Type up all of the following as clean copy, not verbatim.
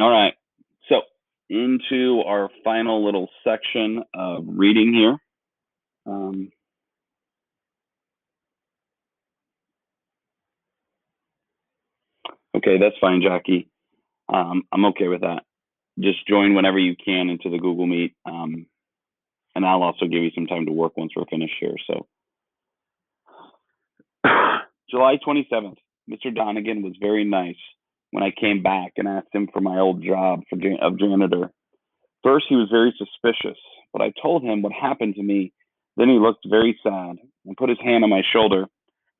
All right. So, into our final little section of reading here. Um, okay, that's fine, Jackie. I'm okay with that. Just join whenever you can into the Google Meet. And I'll also give you some time to work once we're finished here. So, July 27th, Mr. Donegan was very nice when I came back and asked him for my old job of janitor. First, he was very suspicious, but I told him what happened to me. Then he looked very sad and put his hand on my shoulder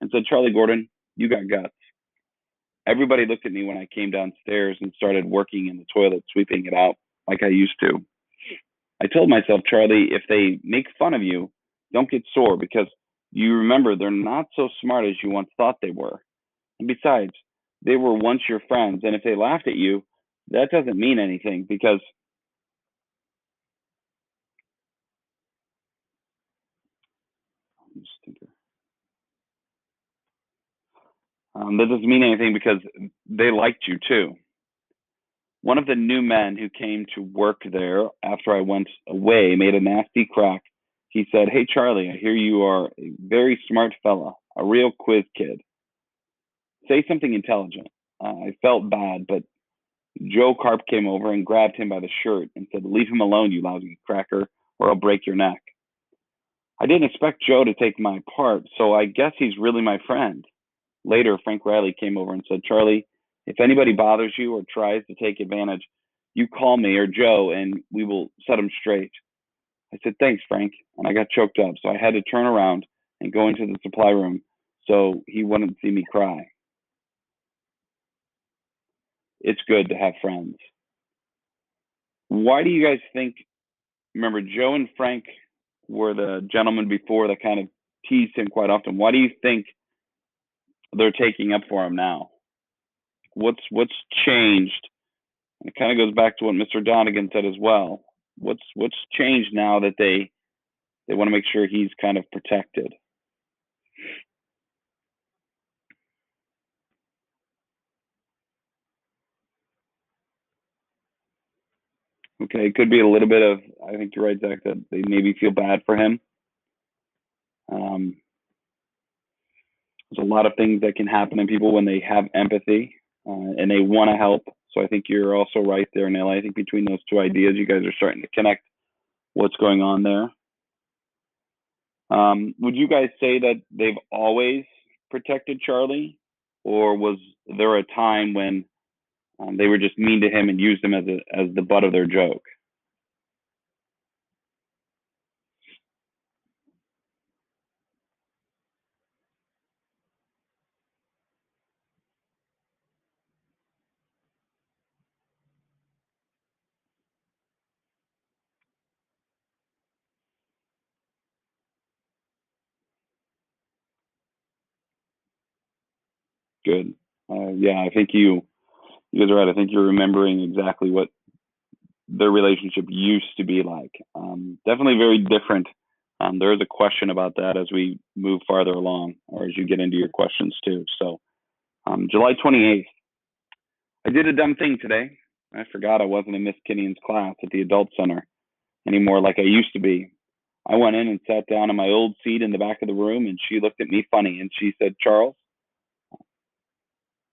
and said, Charlie Gordon, you got guts. Everybody looked at me when I came downstairs and started working in the toilet, sweeping it out like I used to. I told myself, Charlie, if they make fun of you, don't get sore because you remember they're not so smart as you once thought they were. And besides, they were once your friends. And if they laughed at you, that doesn't mean anything because that doesn't mean anything because they liked you too. One of the new men who came to work there after I went away made a nasty crack. He said, Hey, Charlie, I hear you are a very smart fella, a real quiz kid. Say something intelligent. I felt bad, but Joe Carp came over and grabbed him by the shirt and said, Leave him alone, you lousy cracker, or I'll break your neck. I didn't expect Joe to take my part, so I guess he's really my friend. Later, Frank Riley came over and said, Charlie, if anybody bothers you or tries to take advantage, you call me or Joe and we will set them straight. I said, Thanks, Frank. And I got choked up, so I had to turn around and go into the supply room so he wouldn't see me cry. It's good to have friends. Why do you guys think? Remember, Joe and Frank were the gentlemen before that kind of teased him quite often. Why do you think they're taking up for him now? What's changed? It kind of goes back to what Mr. Donegan said as well. What's changed now that they want to make sure he's kind of protected? Okay, it could be a little bit of. I think you're right, Zach, that they maybe feel bad for him. Um, there's a lot of things that can happen in people when they have empathy and they want to help. So I think you're also right there, Nelly. I think between those two ideas, you guys are starting to connect what's going on there. Would you guys say that they've always protected Charlie, or was there a time when they were just mean to him and used him as the butt of their joke? Good. Yeah, I think you guys are right. I think you're remembering exactly what their relationship used to be like. Definitely very different. There is a question about that as we move farther along, or as you get into your questions too. So, July 28th, I did a dumb thing today. I forgot I wasn't in Miss Kinnean's class at the adult center anymore like I used to be. I went in and sat down in my old seat in the back of the room, and she looked at me funny and she said, Charles,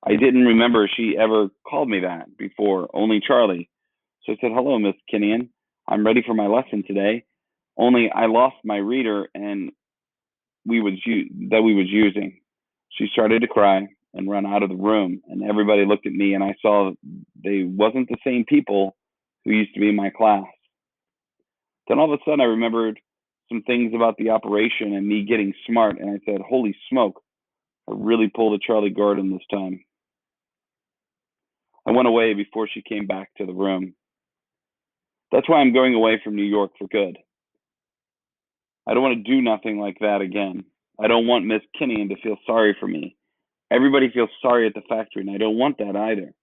I didn't remember she ever called me that before, only Charlie. So I said, Hello, Miss Kinnean. I'm ready for my lesson today. Only I lost my reader and we was using. She started to cry and run out of the room, and everybody looked at me, and I saw they wasn't the same people who used to be in my class. Then all of a sudden, I remembered some things about the operation and me getting smart, and I said, "Holy smoke! I really pulled a Charlie Gordon this time." I went away before she came back to the room. That's why I'm going away from New York for good. I don't want to do nothing like that again. I don't want Miss Kinnean to feel sorry for me. Everybody feels sorry at the factory, and I don't want that either.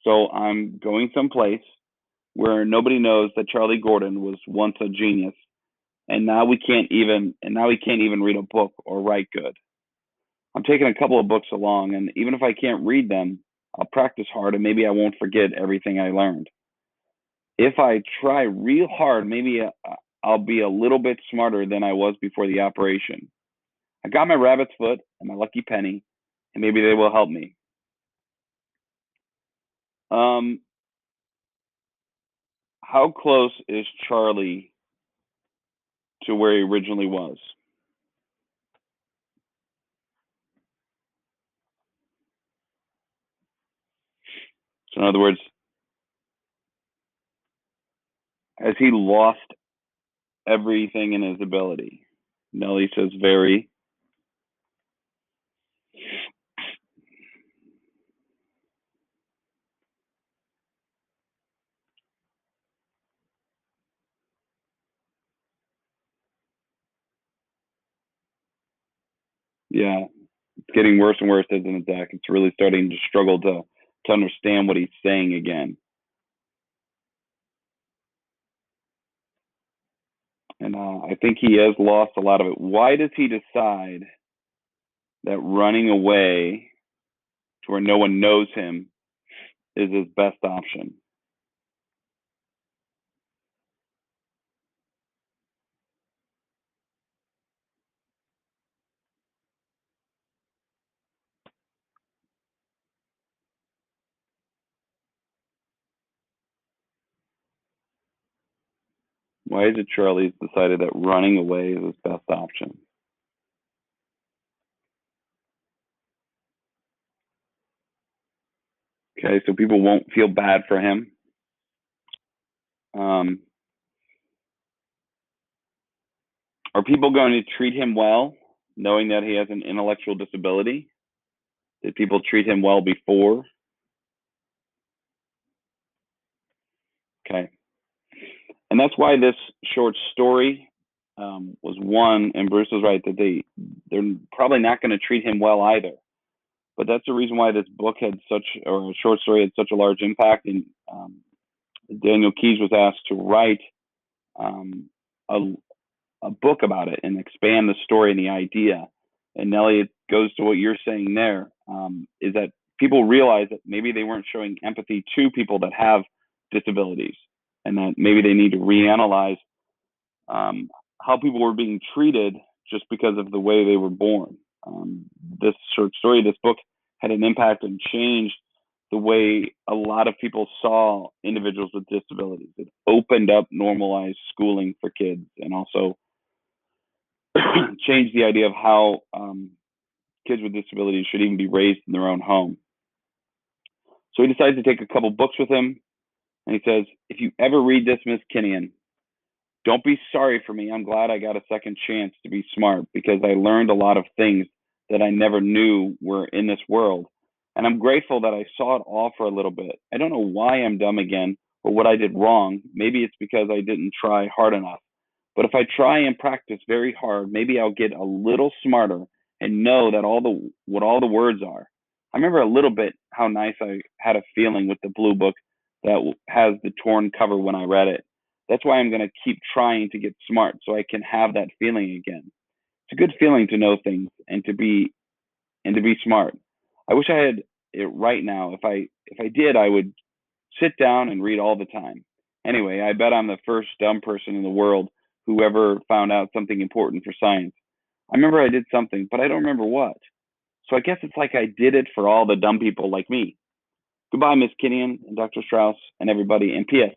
So I'm going someplace where nobody knows that Charlie Gordon was once a genius, and now he can't even read a book or write good. I'm taking a couple of books along, and even if I can't read them, I'll practice hard and maybe I won't forget everything I learned. If I try real hard, maybe I'll be a little bit smarter than I was before the operation. I got my rabbit's foot and my lucky penny, and maybe they will help me. Um, how close is Charlie to where he originally was? So, in other words, has he lost everything in his ability? Nellie says very. Yeah, it's getting worse and worse, isn't it, Zach? It's really starting to struggle to understand what he's saying again. And I think he has lost a lot of it. Why does he decide that running away to where no one knows him is his best option? Why is it Charlie's decided that running away is his best option? Okay, so people won't feel bad for him. Um, are people going to treat him well, knowing that he has an intellectual disability? Did people treat him well before? Okay. And that's why this short story was one, and Bruce was right that they're probably not going to treat him well either. But that's the reason why this book had such, or a short story had such a large impact. And Daniel Keyes was asked to write um, a, a book about it and expand the story and the idea. And Nellie, it goes to what you're saying there, is that people realize that maybe they weren't showing empathy to people that have disabilities, and that maybe they need to reanalyze um, how people were being treated just because of the way they were born. This short story, this book, had an impact and changed the way a lot of people saw individuals with disabilities. It opened up normalized schooling for kids, and also changed the idea of how kids with disabilities should even be raised in their own home. So he decides to take a couple books with him, and he says, "If you ever read this, Miss Kinnian, don't be sorry for me. I'm glad I got a second chance to be smart because I learned a lot of things that I never knew were in this world. And I'm grateful that I saw it all for a little bit. I don't know why I'm dumb again or what I did wrong. Maybe it's because I didn't try hard enough. But if I try and practice very hard, maybe I'll get a little smarter and know that what all the words are. I remember a little bit how nice I had a feeling with the blue book that has the torn cover when I read it. That's why I'm going to keep trying to get smart so I can have that feeling again. It's a good feeling to know things and to be smart. I wish I had it right now. If I did, I would sit down and read all the time. Anyway, I bet I'm the first dumb person in the world who ever found out something important for science. I remember I did something, but I don't remember what. So I guess it's like I did it for all the dumb people like me. Goodbye, Miss Kinnian and Dr. Strauss and everybody. And P.S.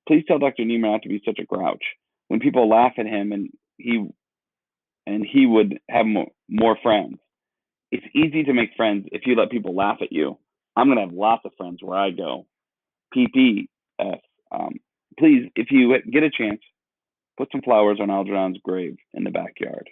Please tell Dr. Niemer not to be such a grouch. When people laugh at him and he would have more friends. It's easy to make friends if you let people laugh at you. I'm gonna have lots of friends where I go. PPS. Um, Please, if you get a chance, put some flowers on Algernon's grave in the backyard.